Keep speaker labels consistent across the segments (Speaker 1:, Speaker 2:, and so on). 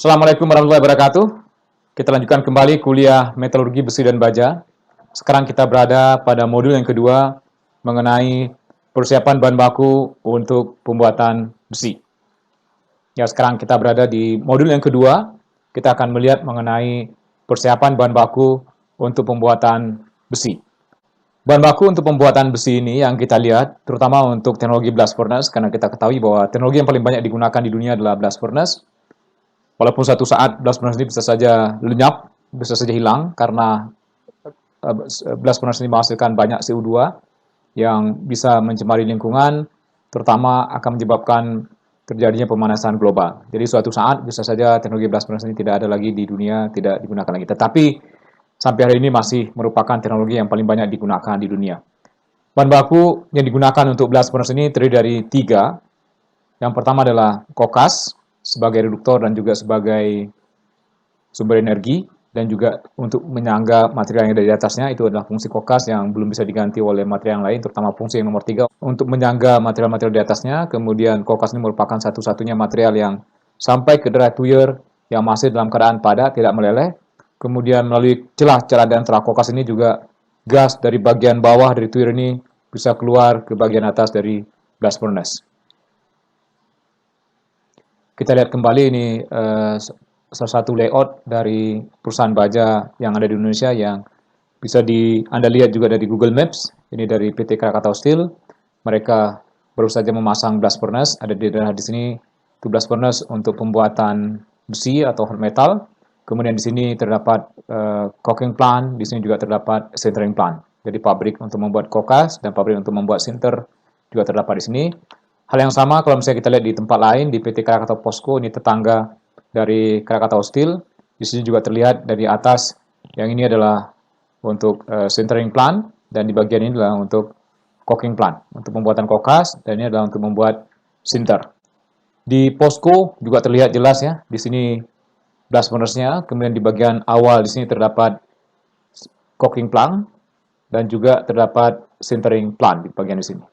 Speaker 1: Assalamualaikum warahmatullahi wabarakatuh. Kita lanjutkan kembali kuliah metalurgi besi dan baja. Sekarang kita berada pada modul yang kedua mengenai persiapan bahan baku untuk pembuatan besi. Ya, sekarang kita berada di modul yang kedua. Kita akan melihat mengenai persiapan bahan baku untuk pembuatan besi. Bahan baku untuk pembuatan besi ini yang kita lihat, terutama untuk teknologi blast furnace, karena kita ketahui bahwa teknologi yang paling banyak digunakan di dunia adalah blast furnace. Walaupun suatu saat blast furnace ini bisa saja lenyap, bisa saja hilang karena blast furnace ini menghasilkan banyak CO2 yang bisa mencemari lingkungan, terutama akan menyebabkan terjadinya pemanasan global. Jadi suatu saat bisa saja teknologi blast furnace ini tidak ada lagi di dunia, tidak digunakan lagi. Tetapi sampai hari ini masih merupakan teknologi yang paling banyak digunakan di dunia. Bahan baku yang digunakan untuk blast furnace ini terdiri dari tiga. Yang pertama adalah kokas sebagai reduktor dan juga sebagai sumber energi, dan juga untuk menyangga material yang ada di atasnya. Itu adalah fungsi kokas yang belum bisa diganti oleh material yang lain, terutama fungsi yang nomor 3 untuk menyangga material-material di atasnya. Kemudian kokas ini merupakan satu-satunya material yang sampai ke dry tuyer yang masih dalam keadaan padat, tidak meleleh. Kemudian melalui celah-celah dan celah kokas ini juga gas dari bagian bawah dari tuyer ini bisa keluar ke bagian atas dari blast furnace. Kita lihat kembali ini salah satu layout dari perusahaan baja yang ada di Indonesia yang bisa Anda lihat juga dari Google Maps. Ini dari PT Krakatau Steel. Mereka baru saja memasang blast furnace. Ada di daerah di sini itu blast furnace untuk pembuatan besi atau hot metal. Kemudian di sini terdapat coking plant. Di sini juga terdapat sintering plant. Jadi pabrik untuk membuat kokas dan pabrik untuk membuat sinter juga terdapat di sini. Hal yang sama kalau misalnya kita lihat di tempat lain, di PT Krakatau Posko, ini tetangga dari Krakatau Steel. Di sini juga terlihat dari atas, yang ini adalah untuk sintering plant, dan di bagian ini adalah untuk coking plant, untuk pembuatan kokas, dan ini adalah untuk membuat sinter. Di Posko juga terlihat jelas ya, di sini blast furnace-nya, kemudian di bagian awal di sini terdapat coking plant, dan juga terdapat sintering plant di bagian di sini.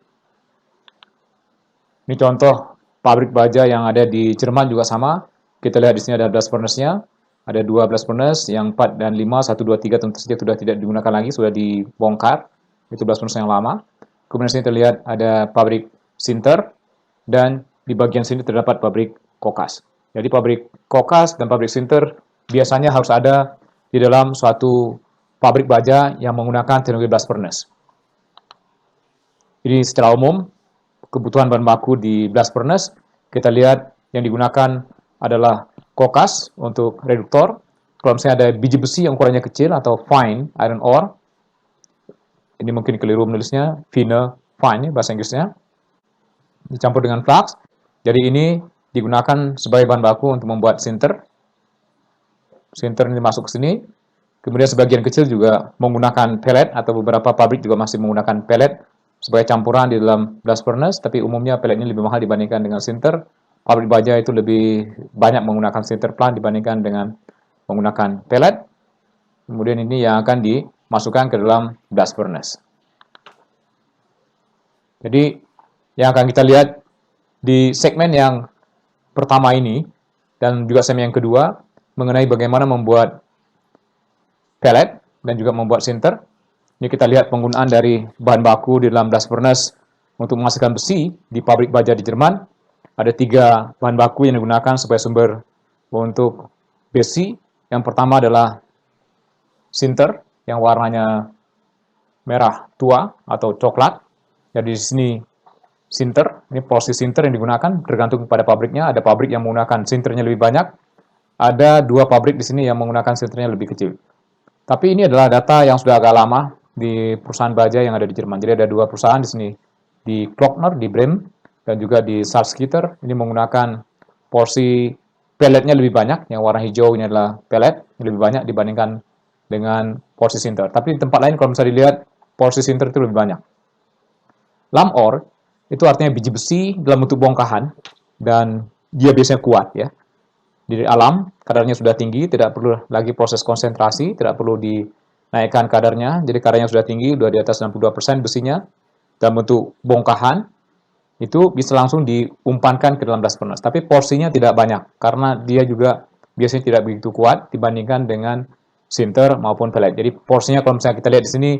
Speaker 1: Ini contoh pabrik baja yang ada di Jerman juga sama. Kita lihat di sini ada blast furnace-nya. Ada dua blast furnace, yang 4 dan 5, 1, 2, 3 tentu saja sudah tidak digunakan lagi, sudah dibongkar. Itu blast furnace yang lama. Kemudian di sini terlihat ada pabrik sinter, dan di bagian sini terdapat pabrik kokas. Jadi pabrik kokas dan pabrik sinter biasanya harus ada di dalam suatu pabrik baja yang menggunakan teknologi blast furnace. Jadi secara umum, kebutuhan bahan baku di blast furnace, kita lihat yang digunakan adalah kokas untuk reduktor. Kalau misalnya ada biji besi yang ukurannya kecil atau fine iron ore, ini mungkin keliru menulisnya, fine bahasa Inggrisnya, dicampur dengan flux. Jadi ini digunakan sebagai bahan baku untuk membuat sinter. Sinter ini masuk ke sini. Kemudian sebagian kecil juga menggunakan pellet, atau beberapa pabrik juga masih menggunakan pellet sebagai campuran di dalam blast furnace, tapi umumnya pellet ini lebih mahal dibandingkan dengan sinter. Pabrik baja itu lebih banyak menggunakan sinter plant dibandingkan dengan menggunakan pellet. Kemudian ini yang akan dimasukkan ke dalam blast furnace. Jadi yang akan kita lihat di segmen yang pertama ini, dan juga segmen yang kedua, mengenai bagaimana membuat pellet dan juga membuat sinter. Ini kita lihat penggunaan dari bahan baku di dalam blast furnace untuk menghasilkan besi di pabrik baja di Jerman. Ada 3 bahan baku yang digunakan sebagai sumber untuk besi. Yang pertama adalah sinter yang warnanya merah tua atau coklat. Jadi di sini sinter, ini porsi sinter yang digunakan tergantung pada pabriknya. Ada pabrik yang menggunakan sinternya lebih banyak. Ada 2 pabrik di sini yang menggunakan sinternya lebih kecil. Tapi ini adalah data yang sudah agak lama di perusahaan baja yang ada di Jerman. Jadi ada 2 perusahaan di sini, di Klöckner di Bremen dan juga di Salzgitter. Ini menggunakan porsi pelletnya lebih banyak. Yang warna hijau ini adalah pellet, lebih banyak dibandingkan dengan porsi sinter. Tapi di tempat lain kalau misalnya dilihat, porsi sinter itu lebih banyak. Lam ore itu artinya biji besi dalam bentuk bongkahan, dan dia biasanya kuat ya. Di alam kadarnya sudah tinggi, tidak perlu lagi proses konsentrasi, tidak perlu dinaikkan kadarnya. Jadi kadarnya sudah tinggi, sudah di atas 62% besinya, dalam bentuk bongkahan, itu bisa langsung diumpankan ke dalam blast furnace. Tapi porsinya tidak banyak, karena dia juga biasanya tidak begitu kuat dibandingkan dengan sinter maupun pellet. Jadi porsinya kalau misalnya kita lihat di sini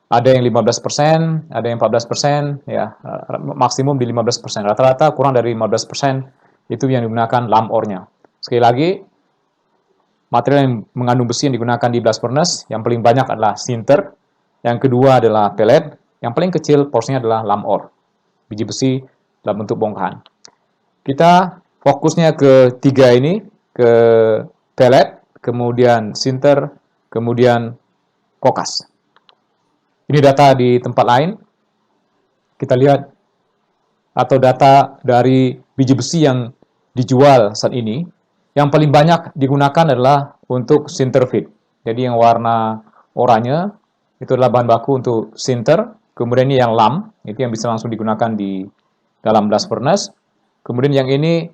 Speaker 1: ada yang 15%, ada yang 14%, ya maksimum di 15%. Rata-rata kurang dari 15% itu yang digunakan lamp ore-nya. Sekali lagi, material yang mengandung besi yang digunakan di blast furnace yang paling banyak adalah sinter, yang kedua adalah pellet, yang paling kecil porsinya adalah lamp ore, biji besi dalam bentuk bongkahan. Kita fokusnya ke tiga ini, ke pellet, kemudian sinter, kemudian kokas. Ini data di tempat lain. Kita lihat atau data dari biji besi yang dijual saat ini, yang paling banyak digunakan adalah untuk sinter feed. Jadi yang warna oranye itu adalah bahan baku untuk sinter, kemudian ini yang lam, itu yang bisa langsung digunakan di dalam blast furnace. Kemudian yang ini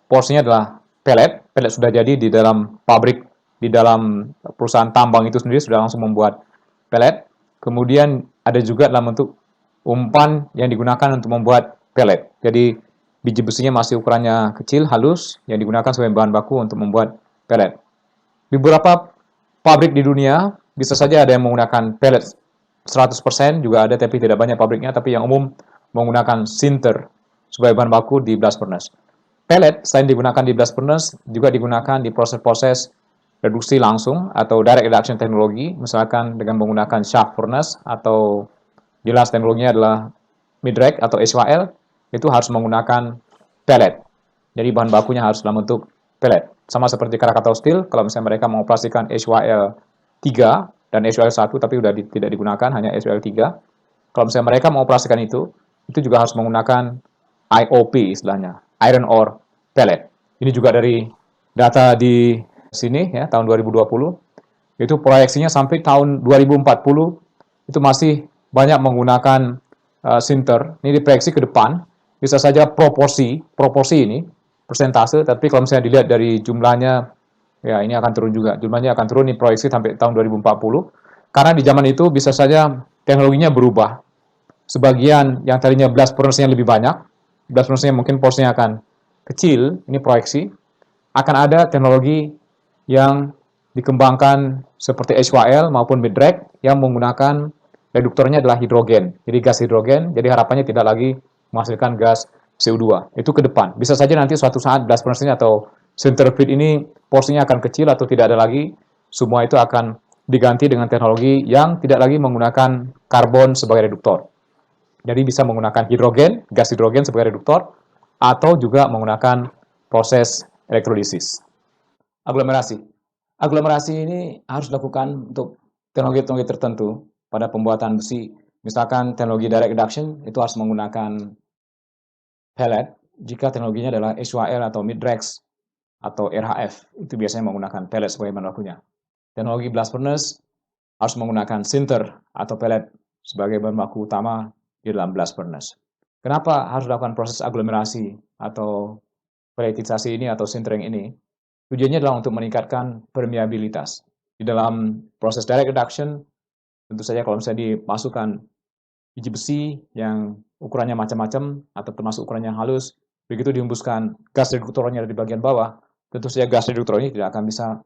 Speaker 1: porsinya adalah pellet, pellet sudah jadi di dalam pabrik, di dalam perusahaan tambang itu sendiri sudah langsung membuat pellet. Kemudian ada juga dalam bentuk umpan yang digunakan untuk membuat pellet. Jadi biji besinya masih ukurannya kecil, halus, yang digunakan sebagai bahan baku untuk membuat pellet. Di beberapa pabrik di dunia, bisa saja ada yang menggunakan pellet 100%, juga ada tapi tidak banyak pabriknya, tapi yang umum menggunakan sinter sebagai bahan baku di blast furnace. Pellet selain digunakan di blast furnace, juga digunakan di proses-proses reduksi langsung atau direct reduction teknologi, misalkan dengan menggunakan shaft furnace atau jelas teknologinya adalah mid-rack atau HYL, itu harus menggunakan pellet. Jadi bahan bakunya harus dalam bentuk pellet. Sama seperti Krakatau Steel, kalau misalnya mereka mengoperasikan HYL 3 dan HYL 1 tapi sudah tidak digunakan, hanya HYL 3. Kalau misalnya mereka mengoperasikan itu juga harus menggunakan IOP istilahnya, Iron Ore Pellet. Ini juga dari data di sini ya, tahun 2020. Itu proyeksinya sampai tahun 2040 itu masih banyak menggunakan sinter. Ini diproyeksi ke depan, bisa saja proporsi ini, persentase, tapi kalau misalnya dilihat dari jumlahnya, ya ini akan turun juga. Jumlahnya akan turun, ini proyeksi sampai tahun 2040. Karena di zaman itu bisa saja teknologinya berubah. Sebagian yang tadinya blast furnace-nya lebih banyak, blast furnace-nya mungkin porsinya akan kecil, ini proyeksi, akan ada teknologi yang dikembangkan seperti HYL maupun mid-rack yang menggunakan reduktornya adalah hidrogen. Jadi gas hidrogen, jadi harapannya tidak lagi menghasilkan gas CO2. Itu ke depan. Bisa saja nanti suatu saat blast furnace atau sinter feed ini porsinya akan kecil atau tidak ada lagi. Semua itu akan diganti dengan teknologi yang tidak lagi menggunakan karbon sebagai reduktor. Jadi bisa menggunakan hidrogen, gas hidrogen sebagai reduktor, atau juga menggunakan proses elektrolisis. Aglomerasi. Aglomerasi ini harus dilakukan untuk teknologi-teknologi tertentu pada pembuatan besi. Misalkan teknologi direct reduction itu harus menggunakan pellet. Jika teknologinya adalah HYL atau mid-rack atau RHF, itu biasanya menggunakan pellet sebagai bahan bakunya. Teknologi blast furnace harus menggunakan sinter atau pellet sebagai bahan baku utama di dalam blast furnace. Kenapa harus dilakukan proses aglomerasi atau pelletisasi ini atau sintering ini? Tujuannya adalah untuk meningkatkan permeabilitas. Di dalam proses direct reduction, tentu saja kalau misalnya dimasukkan biji besi yang ukurannya macam-macam atau termasuk ukurannya halus, begitu dihembuskan gas reduktornya di bagian bawah, tentu saja gas reduktor ini tidak akan bisa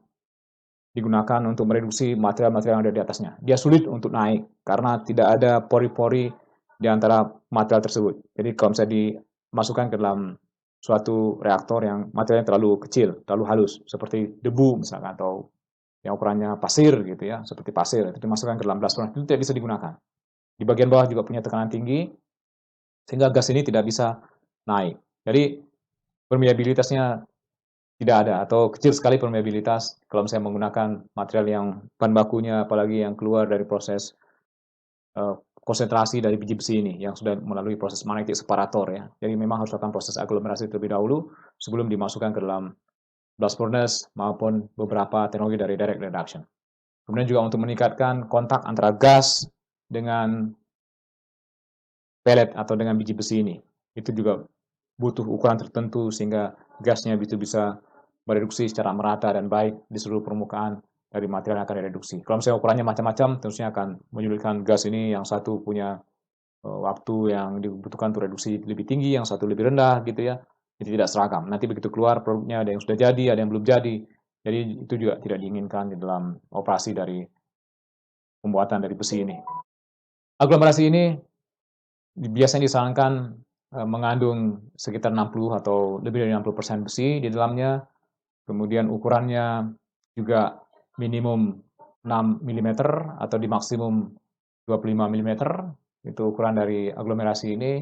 Speaker 1: digunakan untuk mereduksi material-material yang ada di atasnya. Dia sulit untuk naik karena tidak ada pori-pori di antara material tersebut. Jadi kalau misalnya dimasukkan ke dalam suatu reaktor yang materialnya terlalu kecil, terlalu halus, seperti debu misalkan, atau yang ukurannya pasir gitu ya, seperti pasir, itu dimasukkan ke dalam blast furnace, itu tidak bisa digunakan. Di bagian bawah juga punya tekanan tinggi, sehingga gas ini tidak bisa naik. Jadi permeabilitasnya tidak ada atau kecil sekali permeabilitas kalau misalnya menggunakan material yang bahan bakunya, apalagi yang keluar dari proses konsentrasi dari biji besi ini yang sudah melalui proses magnetic separator ya. Jadi memang harus lakukan proses aglomerasi terlebih dahulu sebelum dimasukkan ke dalam blast furnace maupun beberapa teknologi dari direct reduction. Kemudian juga untuk meningkatkan kontak antara gas dengan pellet atau dengan biji besi ini. Itu juga butuh ukuran tertentu sehingga gasnya bisa mereduksi secara merata dan baik di seluruh permukaan dari material yang akan direduksi. Kalau misalnya ukurannya macam-macam, tentunya akan menyulitkan gas ini. Yang satu punya waktu yang dibutuhkan untuk reduksi lebih tinggi, yang satu lebih rendah gitu ya. Jadi tidak seragam. Nanti begitu keluar produknya ada yang sudah jadi, ada yang belum jadi. Jadi itu juga tidak diinginkan di dalam operasi dari pembuatan dari besi ini. Aglomerasi ini biasanya disarankan mengandung sekitar 60 atau lebih dari 60% besi di dalamnya. Kemudian ukurannya juga minimum 6 mm atau di maksimum 25 mm. Itu ukuran dari aglomerasi ini.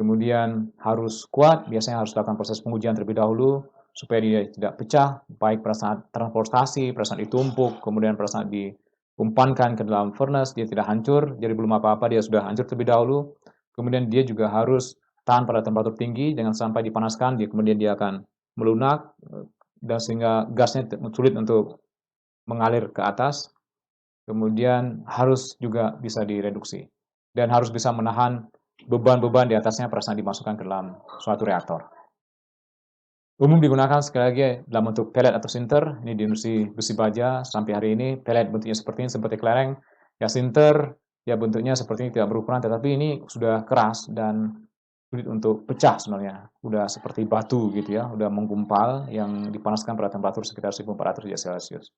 Speaker 1: Kemudian harus kuat, biasanya harus dilakukan proses pengujian terlebih dahulu supaya dia tidak pecah, baik pada saat transportasi, pada saat ditumpuk, kemudian pada saat diumpankan ke dalam furnace, dia tidak hancur, jadi belum apa-apa dia sudah hancur terlebih dahulu. Kemudian dia juga harus tahan pada temperatur tinggi, jangan sampai dipanaskan, kemudian dia akan melunak, dan sehingga gasnya sulit untuk mengalir ke atas. Kemudian harus juga bisa direduksi dan harus bisa menahan beban-beban di atasnya pada saat dimasukkan ke dalam suatu reaktor. Umum digunakan sekali lagi dalam bentuk pellet atau sinter. Ini di industri besi baja sampai hari ini pellet bentuknya seperti ini, seperti kelereng. Ya sinter ya bentuknya seperti ini, tidak berukuran, tetapi ini sudah keras dan sulit untuk pecah sebenarnya. Sudah seperti batu gitu ya, sudah menggumpal yang dipanaskan pada temperatur sekitar 1400 derajat Celcius.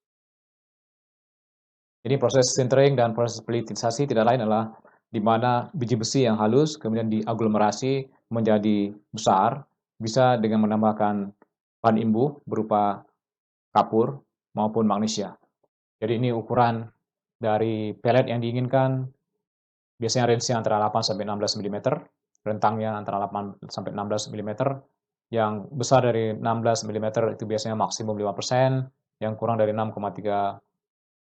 Speaker 1: Jadi proses sintering dan proses pelitisasi tidak lain adalah di mana biji besi yang halus kemudian diaglomerasi menjadi besar, bisa dengan menambahkan bahan imbuh berupa kapur maupun magnesia. Jadi ini ukuran dari pellet yang diinginkan, biasanya range-nya antara 8 sampai 16 mm, rentangnya antara 8 sampai 16 mm. Yang besar dari 16 mm itu biasanya maksimum 5%, yang kurang dari 6,3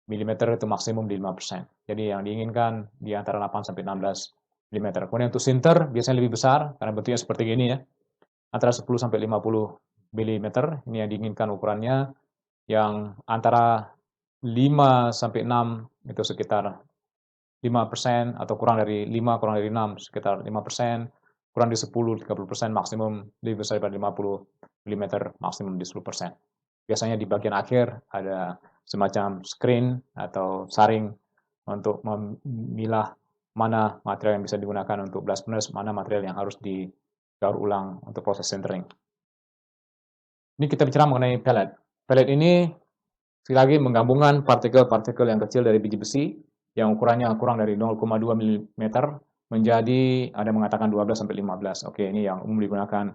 Speaker 1: milimeter itu maksimum di 5%. Jadi yang diinginkan di antara 8 sampai 16 mm. Kemudian untuk sinter biasanya lebih besar karena bentuknya seperti ini ya. Antara 10 sampai 50 mm ini yang diinginkan ukurannya, yang antara 5 sampai 6 itu sekitar 5% atau kurang dari 5 kurang dari 6 sekitar 5%, kurang dari 10 30%, maksimum lebih besar daripada 50 mm maksimum di 10%. Biasanya di bagian akhir ada semacam screen atau saring untuk memilah mana material yang bisa digunakan untuk blast furnace, mana material yang harus didaur ulang untuk proses sintering. Ini kita bicara mengenai pellet. Pellet ini sekali lagi menggabungkan partikel-partikel yang kecil dari biji besi yang ukurannya kurang dari 0,2 mm menjadi ada yang mengatakan 12 sampai 15. Oke, ini yang umum digunakan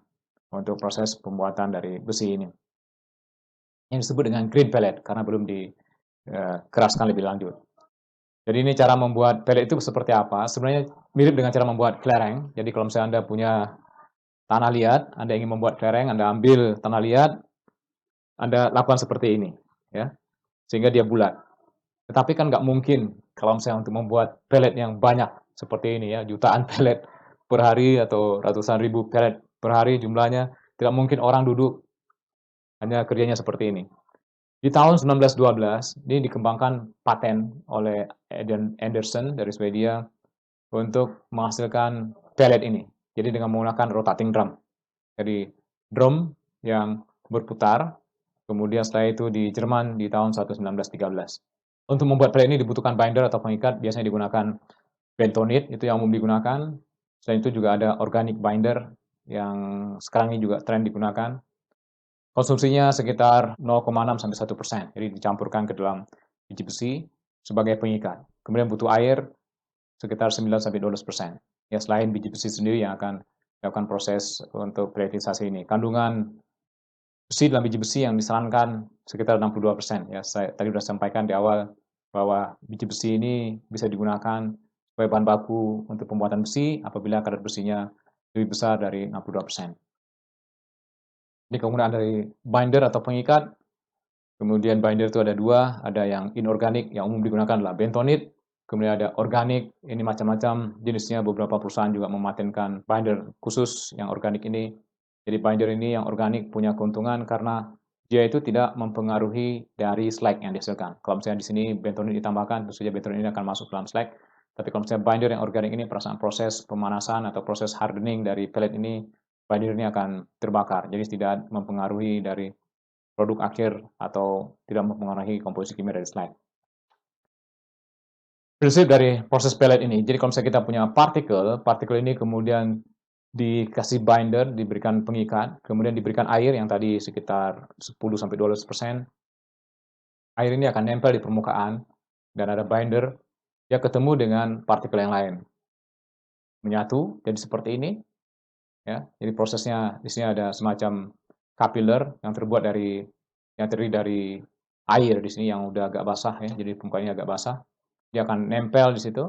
Speaker 1: untuk proses pembuatan dari besi ini. Yang disebut dengan green pellet karena belum dikeraskan lebih lanjut. Jadi ini cara membuat pellet itu seperti apa? Sebenarnya mirip dengan cara membuat kelereng. Jadi kalau misalnya Anda punya tanah liat, Anda ingin membuat kelereng, Anda ambil tanah liat, Anda lakukan seperti ini, ya, sehingga dia bulat. Tetapi kan nggak mungkin kalau misalnya untuk membuat pellet yang banyak seperti ini ya, jutaan pellet per hari atau ratusan ribu pellet per hari jumlahnya, tidak mungkin orang duduk hanya kerjanya seperti ini. Di tahun 1912, ini dikembangkan paten oleh Anderson dari Swedia untuk menghasilkan pellet ini. Jadi dengan menggunakan rotating drum. Jadi drum yang berputar, kemudian setelah itu di Jerman di tahun 1913. Untuk membuat pellet ini dibutuhkan binder atau pengikat, biasanya digunakan bentonite, itu yang umum digunakan. Selain itu juga ada organic binder yang sekarang ini juga tren digunakan. Konsumsinya sekitar 0,6 sampai 1%. Jadi dicampurkan ke dalam biji besi sebagai pengikat. Kemudian butuh air sekitar 9 sampai 12%. Ya, selain biji besi sendiri yang akan melakukan proses untuk pelletisasi ini. Kandungan besi dalam biji besi yang disarankan sekitar 62%. Ya, saya tadi sudah sampaikan di awal bahwa biji besi ini bisa digunakan sebagai bahan baku untuk pembuatan besi apabila kadar besinya lebih besar dari 62%. Ini kemudian dari binder atau pengikat. Kemudian binder itu ada dua, ada yang inorganik yang umum digunakan adalah bentonite. Kemudian ada organik, ini macam-macam jenisnya, beberapa perusahaan juga mematenkan binder khusus yang organik ini. Jadi binder ini yang organik punya keuntungan karena dia itu tidak mempengaruhi dari slag yang dihasilkan. Kalau misalnya di sini bentonite ditambahkan, tentu saja bentonite ini akan masuk dalam slag. Tapi kalau misalnya binder yang organik ini, perasaan proses pemanasan atau proses hardening dari pellet ini, binder ini akan terbakar. Jadi tidak mempengaruhi dari produk akhir atau tidak mempengaruhi komposisi kimia dari slag. Prinsip dari proses pellet ini, jadi kalau misalnya kita punya partikel ini kemudian dikasih binder, diberikan pengikat, kemudian diberikan air yang tadi sekitar 10 sampai 12%, air ini akan nempel di permukaan dan ada binder, dia ketemu dengan partikel yang lain. Menyatu jadi seperti ini ya. Jadi prosesnya di sini ada semacam capillaire yang terdiri dari air di sini yang udah agak basah ya. Jadi permukaannya agak basah. Dia akan nempel di situ.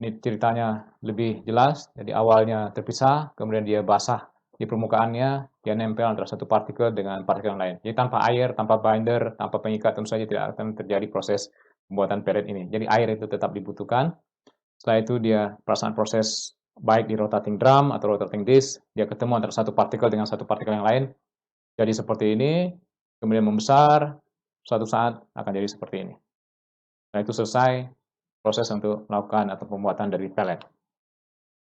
Speaker 1: Ini ceritanya lebih jelas. Jadi awalnya terpisah, kemudian dia basah di permukaannya, dia nempel antara satu partikel dengan partikel yang lain. Jadi tanpa air, tanpa binder, tanpa pengikat tentu saja tidak akan terjadi proses pembuatan pellet ini. Jadi air itu tetap dibutuhkan. Setelah itu dia perasaan proses baik di rotating drum atau rotating disc, dia ketemu antara satu partikel dengan satu partikel yang lain. Jadi seperti ini, kemudian membesar, suatu saat akan jadi seperti ini. Nah itu selesai proses untuk melakukan atau pembuatan dari pellet.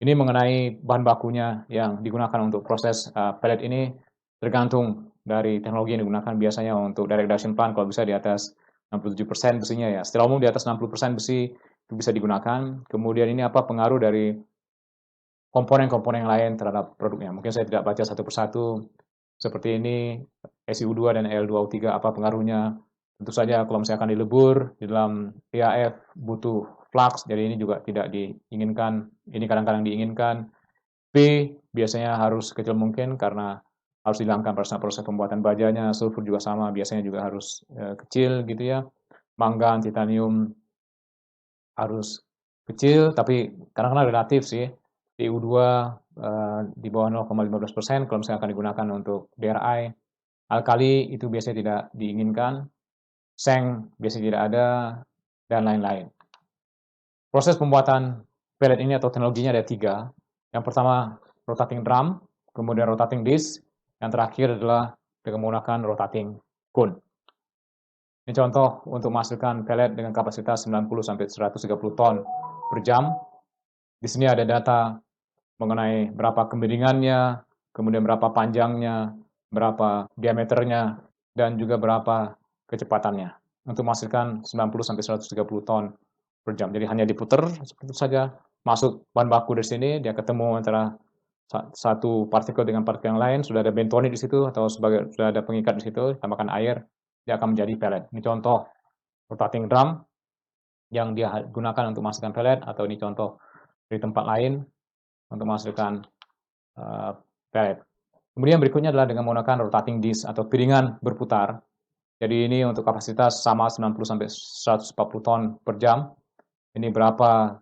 Speaker 1: Ini mengenai bahan bakunya yang digunakan untuk proses pellet ini tergantung dari teknologi yang digunakan. Biasanya untuk direct reduction plant kalau bisa di atas 67% besinya ya. Secara umum di atas 60% besi itu bisa digunakan. Kemudian ini apa pengaruh dari komponen-komponen yang lain terhadap produknya. Mungkin saya tidak baca satu persatu. Seperti ini, SiO2 dan Al2O3 apa pengaruhnya. Tentu saja kalau misalkan dilebur di dalam EAF butuh flux, jadi ini juga tidak diinginkan. Ini kadang-kadang diinginkan. P biasanya harus kecil mungkin karena harus dihilangkan proses pembuatan bajanya. Sulfur juga sama, biasanya juga harus kecil gitu ya. Mangan, titanium harus kecil, tapi kadang-kadang relatif sih. PU2 di bawah 0,15% kalau misalnya akan digunakan untuk DRI. Alkali itu biasanya tidak diinginkan, seng biasanya tidak ada, dan lain-lain. Proses pembuatan pellet ini atau teknologinya ada 3. Yang pertama rotating drum, kemudian rotating disc, yang terakhir adalah dengan menggunakan rotating cone. Ini contoh untuk menghasilkan pellet dengan kapasitas 90-130 ton per jam. Di sini ada data mengenai berapa kemiringannya, kemudian berapa panjangnya, berapa diameternya, dan juga berapa kecepatannya untuk menghasilkan 90-130 ton per jam. Jadi hanya diputar seperti itu saja, masuk bahan baku dari sini, dia ketemu antara satu partikel dengan partikel yang lain, sudah ada bentonit di situ atau sudah ada pengikat di situ, tambahkan air, dia akan menjadi pellet. Ini contoh rotating drum yang dia gunakan untuk menghasilkan pellet, atau ini contoh dari tempat lain untuk menghasilkan pellet. Kemudian berikutnya adalah dengan menggunakan rotating disc atau piringan berputar. Jadi ini untuk kapasitas sama 90-140 ton per jam. Ini berapa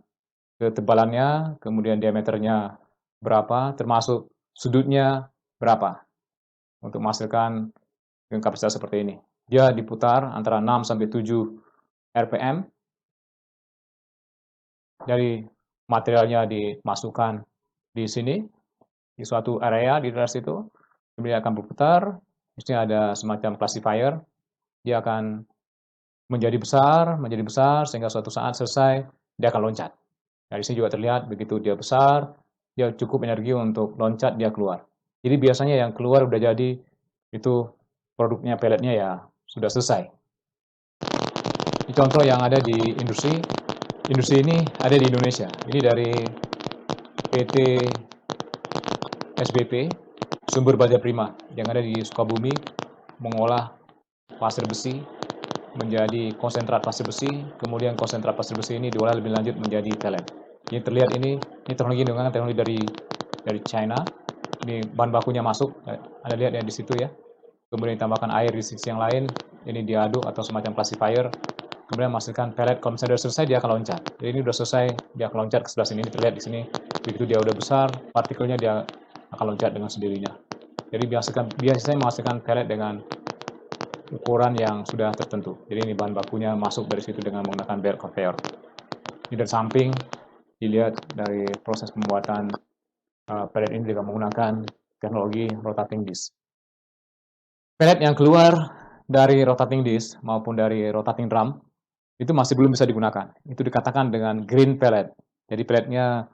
Speaker 1: ketebalannya, kemudian diameternya berapa, termasuk sudutnya berapa untuk menghasilkan dengan kapasitas seperti ini. Dia diputar antara 6-7 RPM. Dari materialnya dimasukkan di sini, di suatu area di dalam situ, kemudian akan berputar. Di sini ada semacam classifier, dia akan menjadi besar, sehingga suatu saat selesai, dia akan loncat. Nah, di sini juga terlihat begitu dia besar, dia cukup energi untuk loncat, dia keluar. Jadi biasanya yang keluar udah jadi, itu produknya pelletnya ya sudah selesai. Ini contoh yang ada di industri. Industri ini ada di Indonesia. Ini dari PT SBP, Sumber Baja Prima, yang ada di Sukabumi, mengolah pasir besi menjadi konsentrat pasir besi, kemudian konsentrat pasir besi ini diolah lebih lanjut menjadi pellet. Ini terlihat ini teknologi dengan teknologi dari China. Ini bahan bakunya masuk, Anda lihat ya di situ ya. Kemudian ditambahkan air di sisi yang lain, ini diaduk atau semacam classifier. Kemudian menghasilkan pellet. Kalau misalnya sudah selesai, dia akan loncat. Jadi ini sudah selesai, dia akan loncat ke sebelah sini. Ini terlihat di sini. Begitu dia udah besar, partikelnya dia akan loncat dengan sendirinya. Jadi biasanya menghasilkan pellet dengan ukuran yang sudah tertentu. Jadi ini bahan bakunya masuk dari situ dengan menggunakan belt conveyor. Ini dari samping dilihat dari proses pembuatan pellet ini dengan menggunakan teknologi rotating disc. Pellet yang keluar dari rotating disc maupun dari rotating drum itu masih belum bisa digunakan. Itu dikatakan dengan green pellet. Jadi pelletnya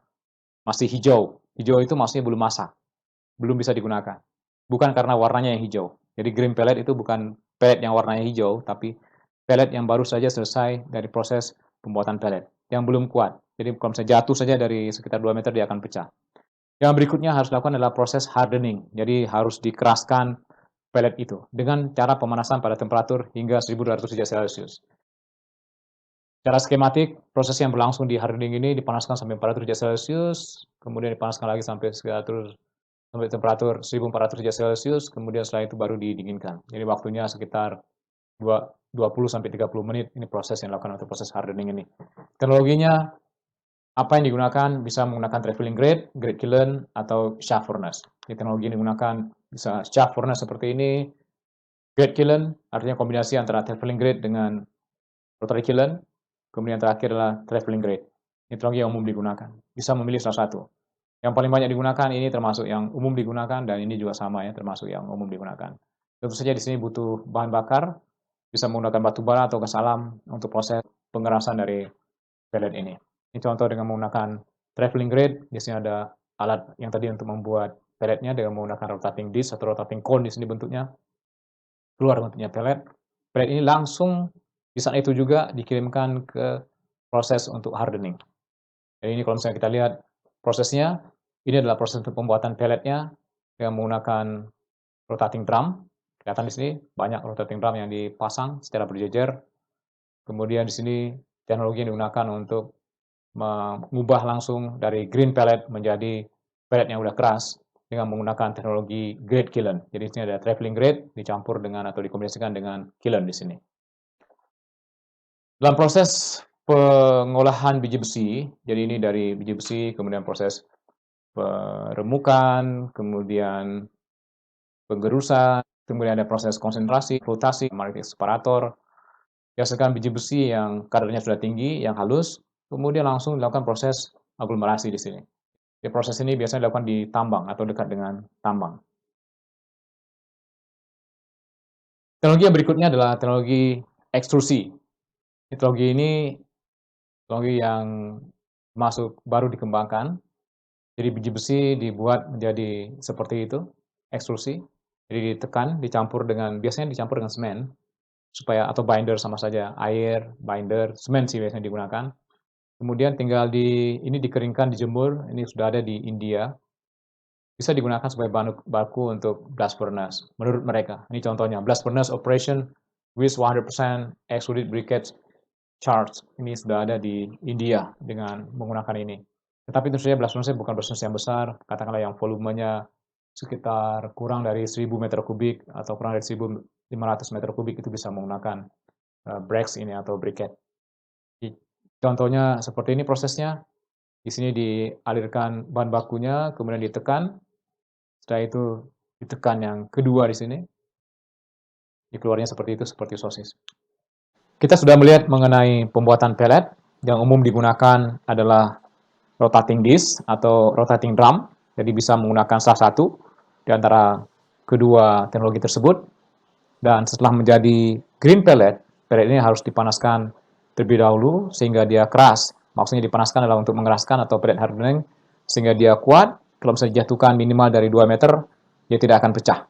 Speaker 1: masih hijau. Hijau itu maksudnya belum masak. Belum bisa digunakan. Bukan karena warnanya yang hijau. Jadi green pellet itu bukan pellet yang warnanya hijau, tapi pellet yang baru saja selesai dari proses pembuatan pellet. Yang belum kuat. Jadi kalau misalnya jatuh saja dari sekitar 2 meter, dia akan pecah. Yang berikutnya harus dilakukan adalah proses hardening. Jadi harus dikeraskan pellet itu dengan cara pemanasan pada temperatur hingga 1200 derajat Celcius. Secara skematik, proses yang berlangsung di hardening ini dipanaskan sampai 400 derajat Celcius, kemudian dipanaskan lagi sampai temperatur 1400 derajat Celcius, kemudian setelah itu baru didinginkan. Jadi waktunya sekitar 20 sampai 30 menit ini proses yang dilakukan untuk proses hardening ini. Teknologinya apa yang digunakan bisa menggunakan traveling grade, grade kiln, atau shaft furnace. Jadi teknologi yang digunakan bisa shaft furnace seperti ini, grade kiln artinya kombinasi antara traveling grade dengan rotary kiln, kemudian terakhir adalah traveling grade. Ini teknologi yang umum digunakan. Bisa memilih salah satu. Yang paling banyak digunakan ini termasuk yang umum digunakan dan ini juga sama ya termasuk yang umum digunakan. Tentu saja di sini butuh bahan bakar, bisa menggunakan batu bara atau gas alam untuk proses pengerasan dari pellet ini. Ini contoh dengan menggunakan traveling grade, di sini ada alat yang tadi untuk membuat pelletnya dengan menggunakan rotating disc atau rotating cone di sini bentuknya. Keluar bentuknya pellet. Pellet ini langsung di saat itu juga dikirimkan ke proses untuk hardening. Jadi ini kalau misalnya kita lihat prosesnya, ini adalah proses untuk pembuatan pelletnya dengan menggunakan rotating drum. Kelihatan di sini banyak rotating drum yang dipasang secara berjejer. Kemudian di sini teknologi yang digunakan untuk mengubah langsung dari green pellet menjadi pellet yang udah keras dengan menggunakan teknologi grade kiln. Jadi di sini ada traveling grade dicampur dengan atau dikombinasikan dengan kiln di sini. Dalam proses pengolahan biji besi, jadi ini dari biji besi, kemudian proses peremukan, kemudian penggerusan, kemudian ada proses konsentrasi, flotasi, magnetic separator, dihasilkan biji besi yang kadarnya sudah tinggi, yang halus, kemudian langsung dilakukan proses aglomerasi di sini. Di proses ini biasanya dilakukan di tambang atau dekat dengan tambang. Teknologi yang berikutnya adalah teknologi ekstrusi. Teknologi ini teknologi yang masuk baru dikembangkan. Jadi biji besi dibuat menjadi seperti itu, ekstrusi. Jadi ditekan, biasanya dicampur dengan semen, supaya atau binder sama saja, air, binder, semen sih biasanya digunakan. Kemudian tinggal ini dikeringkan, dijemur, ini sudah ada di India. Bisa digunakan sebagai bahan baku untuk blast furnace, menurut mereka. Ini contohnya, blast furnace operation with 100% extruded briquettes charge. Ini sudah ada di India dengan menggunakan ini. Tetapi tentu saja blast furnace bukan blast furnace yang besar, katakanlah yang volumenya sekitar kurang dari 1000 meter kubik atau kurang dari 1500 meter kubik itu bisa menggunakan brakes ini atau briquette. Contohnya seperti ini prosesnya. Di sini dialirkan bahan bakunya, kemudian ditekan. Setelah itu ditekan yang kedua di sini. Dikeluarnya seperti itu, seperti sosis. Kita sudah melihat mengenai pembuatan pellet. Yang umum digunakan adalah rotating disc atau rotating drum. Jadi bisa menggunakan salah satu di antara kedua teknologi tersebut. Dan setelah menjadi green pellet, pellet ini harus dipanaskan terlebih dahulu sehingga dia keras. Maksudnya dipanaskan adalah untuk mengeraskan atau pellet hardening sehingga dia kuat. Kalau misalnya dijatuhkan minimal dari 2 meter, dia tidak akan pecah.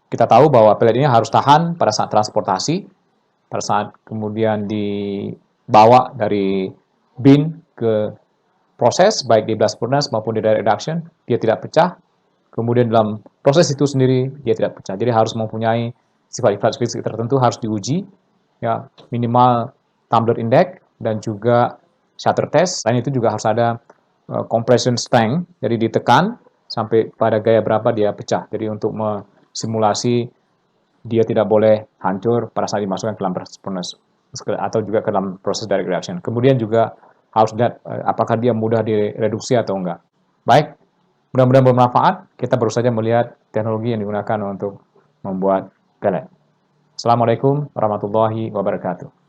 Speaker 1: Kita tahu bahwa pellet ini harus tahan pada saat transportasi, pada saat kemudian dibawa dari bin ke proses, baik di blast furnace maupun di direct reduction, dia tidak pecah. Kemudian dalam proses itu sendiri, dia tidak pecah. Jadi harus mempunyai sifat-sifat fisik tertentu, harus diuji, ya minimal tumbler index, dan juga shatter test. Selain itu juga harus ada compression strength, jadi ditekan sampai pada gaya berapa dia pecah. Jadi untuk simulasi dia tidak boleh hancur pada saat dimasukkan ke dalam furnace atau juga ke dalam proses direct reaction. Kemudian juga harus lihat apakah dia mudah direduksi atau enggak. Baik, mudah-mudahan bermanfaat. Kita baru saja melihat teknologi yang digunakan untuk membuat pellet. Assalamualaikum warahmatullahi wabarakatuh.